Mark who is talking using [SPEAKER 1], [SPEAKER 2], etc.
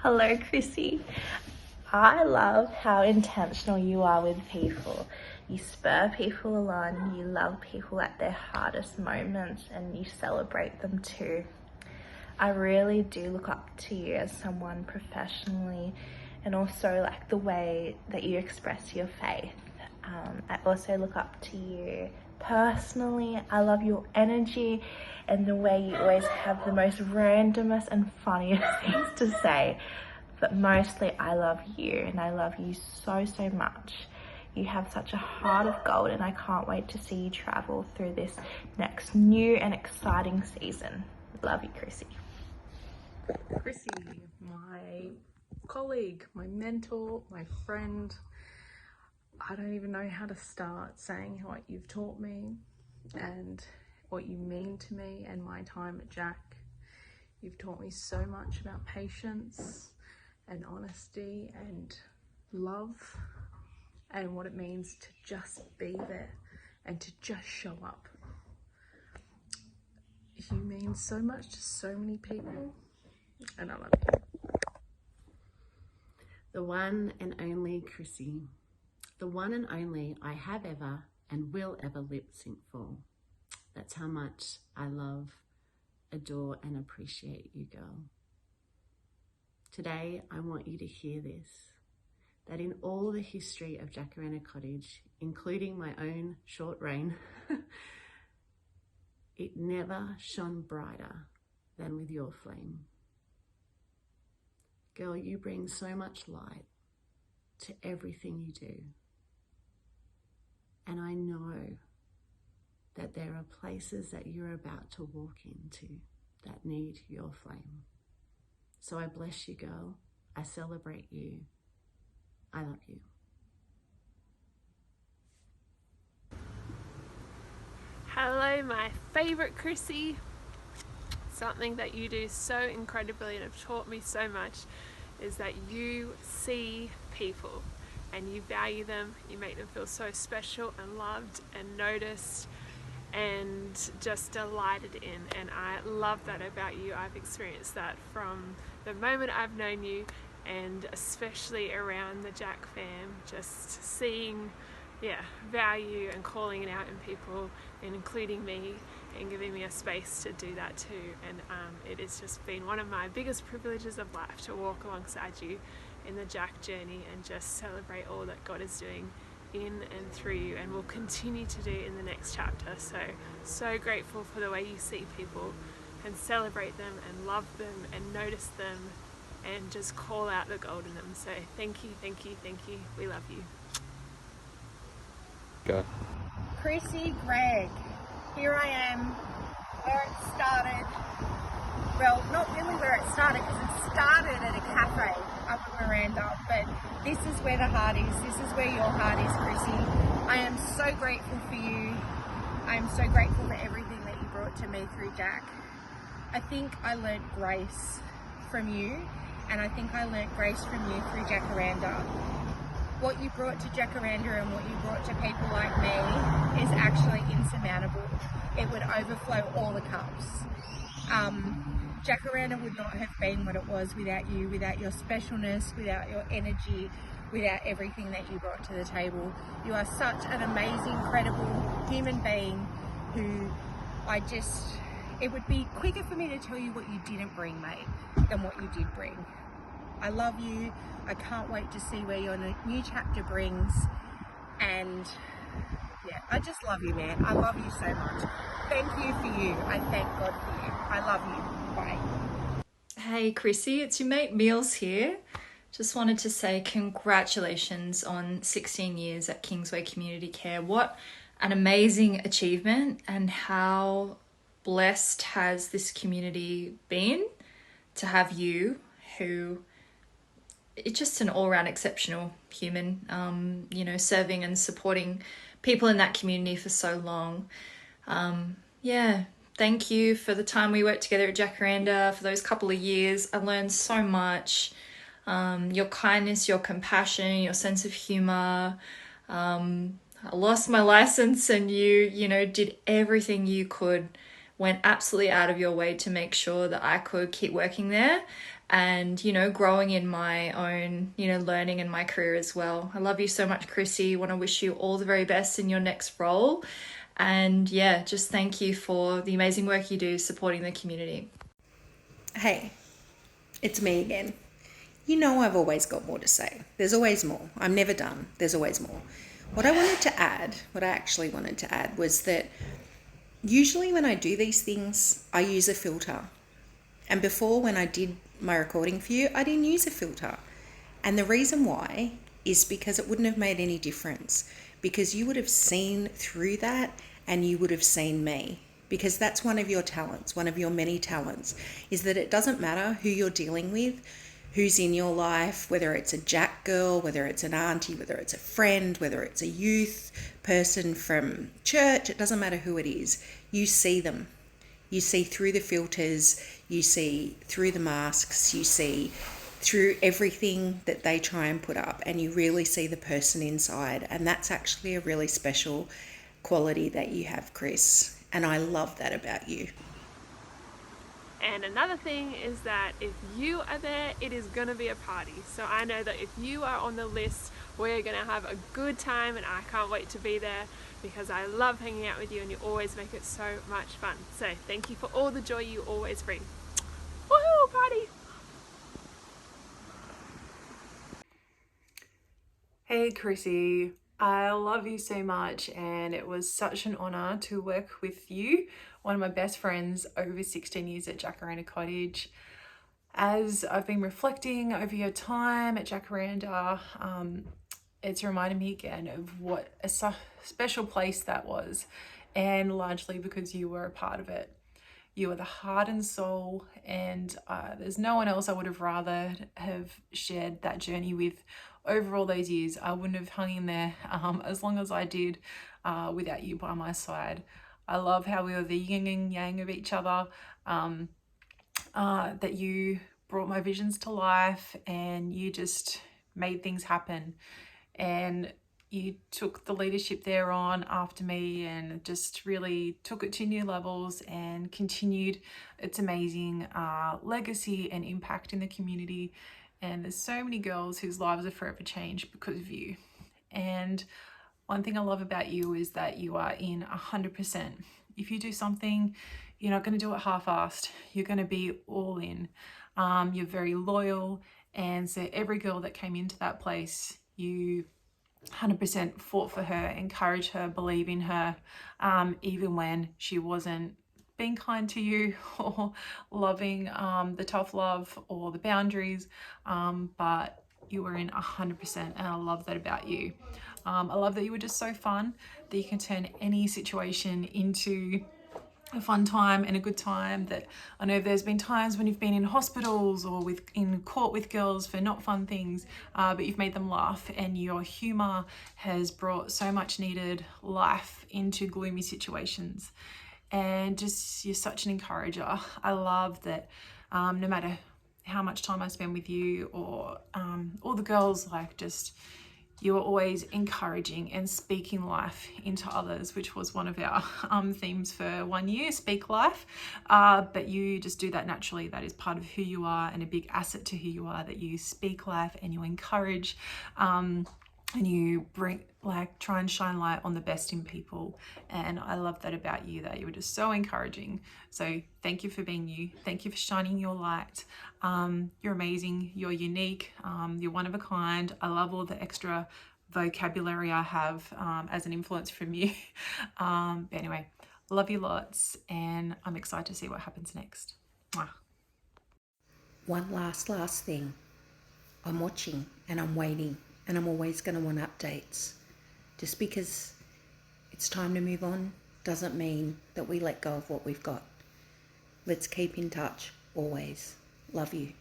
[SPEAKER 1] Hello, Chrissy. I love how intentional you are with people. You spur people along, you love people at their hardest moments, and you celebrate them too. I really do look up to you as someone professionally, and also like the way that you express your faith. I also look up to you personally. I love your energy and the way you always have the most randomest and funniest things to say. But mostly I love you, and I love you so much. You have such a heart of gold, and I can't wait to see you travel through this next new and exciting season. Love you, Chrissy.
[SPEAKER 2] Chrissy, my colleague, my mentor, my friend. I don't even know how to start saying what you've taught me and what you mean to me and my time at Jack. You've taught me so much about patience and honesty and love and what it means to just be there and to just show up. You mean so much to so many people, and I love you.
[SPEAKER 3] The one and only Chrissy. The one and only I have ever and will ever lip sync for. That's how much I love, adore and appreciate you, girl. Today, I want you to hear this, that in all the history of Jacaranda Cottage, including my own short reign, it never shone brighter than with your flame. Girl, you bring so much light to everything you do. And I know that there are places that you're about to walk into that need your flame. So I bless you, girl. I celebrate you. I love you.
[SPEAKER 4] Hello, my favourite Chrissy. Something that you do so incredibly and have taught me so much is that you see people and you value them, you make them feel so special and loved and noticed and just delighted in, and I love that about you. I've experienced that from the moment I've known you, and especially around the Jack fam, just seeing value and calling it out in people and including me and giving me a space to do that too. And it has just been one of my biggest privileges of life to walk alongside you in the Jack journey and just celebrate all that God is doing in and through you and will continue to do in the next chapter. So grateful for the way you see people and celebrate them and love them and notice them and just call out the gold in them. So thank you. We love you.
[SPEAKER 5] Go.
[SPEAKER 6] Chrissy, Greg, here I am where it started. Well, not really where it started, because it started at a cafe up in Miranda, but this is where the heart is. This is where your heart is, Chrissy. I am so grateful for you. I am so grateful for everything that you brought to me through Jack. I think I learnt grace from you, and I think I learnt grace from you through Jacaranda. What you brought to Jacaranda and what you brought to people like me is actually insurmountable. It would overflow all the cups. Jacaranda would not have been what it was without you, without your specialness, without your energy, without everything that you brought to the table. You are such an amazing, credible human being who it would be quicker for me to tell you what you didn't bring, mate, than what you did bring. I love you. I can't wait to see where your new chapter brings. And yeah, I just love you, man. I love you so much. Thank you for you. I thank God for you. I love you. Bye.
[SPEAKER 7] Hey Chrissy, it's your mate Meals here. Just wanted to say congratulations on 16 years at Kingsway Community Care. What an amazing achievement, and how blessed has this community been to have you, who it's just an all-round exceptional human, serving and supporting people in that community for so long. Thank you for the time we worked together at Jacaranda, for those couple of years. I learned so much. Your kindness, your compassion, your sense of humor. I lost my license, and you did everything you could, went absolutely out of your way to make sure that I could keep working there. and, you know, growing in my own, you know, learning in my career as well. I love you so much, Chrissy. Want to wish you all the very best in your next role. And yeah, just thank you for the amazing work you do supporting the community.
[SPEAKER 5] Hey, it's me again. You know I've always got more to say. There's always more. I'm never done. There's always more. What I actually wanted to add was that usually when I do these things, I use a filter. And before, when I did my recording for you, I didn't use a filter. And the reason why is because it wouldn't have made any difference, because you would have seen through that and you would have seen me. Because that's one of your talents, one of your many talents, is that it doesn't matter who you're dealing with, who's in your life, whether it's a Jack girl, whether it's an auntie, whether it's a friend, whether it's a youth person from church, it doesn't matter who it is. You see them. You see through the filters, you see through the masks, you see through everything that they try and put up, and you really see the person inside. And that's actually a really special quality that you have, Chris. And I love that about you.
[SPEAKER 4] And another thing is that if you are there, it is going to be a party. So I know that if you are on the list, we're going to have a good time, and I can't wait to be there because I love hanging out with you and you always make it so much fun. So thank you for all the joy you always bring. Woohoo, party!
[SPEAKER 2] Hey Chrissy, I love you so much, and it was such an honour to work with you, one of my best friends over 16 years at Jacaranda Cottage. As I've been reflecting over your time at Jacaranda, it's reminded me again of what a special place that was, and largely because you were a part of it. You are the heart and soul, and there's no one else I would have rather have shared that journey with over all those years. I wouldn't have hung in there as long as I did without you by my side. I love how we were the yin and yang of each other, that you brought my visions to life and you just made things happen. And you took the leadership there on after me and just really took it to new levels and continued its amazing legacy and impact in the community. And there's so many girls whose lives are forever changed because of you. And one thing I love about you is that you are in 100%. If you do something, you're not going to do it half-assed. You're going to be all in. You're very loyal. And so every girl that came into that place, you 100% fought for her, encouraged her, believe in her, even when she wasn't being kind to you or loving the tough love or the boundaries, but you were in 100%, and I love that about you. I love that you were just so fun, that you can turn any situation into a fun time and a good time. That I know there's been times when you've been in hospitals or in court with girls for not fun things, but you've made them laugh, and your humor has brought so much needed life into gloomy situations. And just, you're such an encourager. I love that no matter how much time I spend with you or all the girls, like, just you are always encouraging and speaking life into others, which was one of our themes for 1 year, speak life. But you just do that naturally. That is part of who you are, and a big asset to who you are, that you speak life and you encourage, and you try and shine light on the best in people. And I love that about you, that you were just so encouraging. So thank you for being you. Thank you for shining your light. You're amazing. You're unique. You're one of a kind. I love all the extra vocabulary I have as an influence from you. But anyway, love you lots, and I'm excited to see what happens next. Mwah.
[SPEAKER 5] One last thing. I'm watching and I'm waiting, and I'm always going to want updates. Just because it's time to move on doesn't mean that we let go of what we've got. Let's keep in touch always. Love you.